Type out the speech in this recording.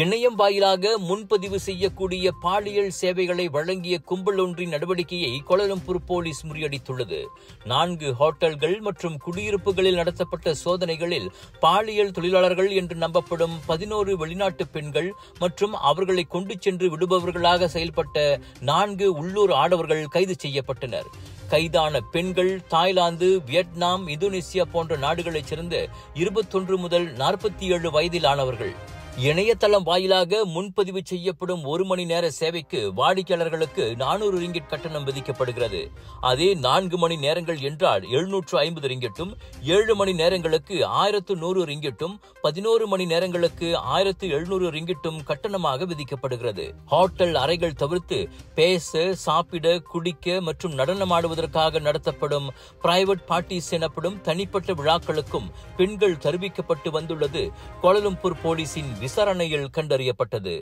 இணையம் வாயிலாக முன்பதிவு செய்யக்கூடிய பாலியல் சேவைகளை வழங்கிய கும்பல் ஒன்றின் நடவடிக்கையை கோலாலம்பூர் போலீஸ் முறியடித்துள்ளது. 4 ஹோட்டல்கள் மற்றும் குடியிருப்புகளில் நடத்தப்பட்ட சோதனைகளில் பாலியல் தொழிலாளர்கள் என்று நம்பப்படும் 11 வெளிநாட்டு பெண்கள் மற்றும் அவர்களை கொண்டு சென்று விடுபவர்களாக செயல்பட்ட 4 உள்ளூர் ஆடவர்கள் கைது செய்யப்பட்டனர். கைதான பெண்கள் தாய்லாந்து, வியட்நாம், இந்தோனேசியா போன்ற நாடுகளைச் சேர்ந்த 21 முதல் 47 வயதிலானவர்கள். இணையதளம் வாயிலாக முன்பதிவு செய்யப்படும் 1 மணி நேர சேவைக்கு வாடிக்கையாளர்களுக்கு 400 ரிங்கிட் கட்டணம் விதிக்கப்படுகிறது. அதே 4 மணி நேரங்கள் என்றால் 750 ரிங்கிட்டும், 7 மணி நேரங்களுக்கு 1100 ரிங்கிட்டும், 11 மணி நேரங்களுக்கு 1700 ரிங்கிட்டும் கட்டணமாக விதிக்கப்படுகிறது. ஹோட்டல் அறைகள் தவிர்த்து பேச, சாப்பிட, குடிக்க மற்றும் நடனமாடுவதற்காக நடத்தப்படும் பிரைவேட் பார்ட்டிஸ் எனப்படும் தனிப்பட்ட விழாக்களுக்கும் பெண்கள் தெரிவிக்கப்பட்டு வந்துள்ளது கோலாலம்பூர் போலீசின் விசாரணையில் கண்டறியப்பட்டது.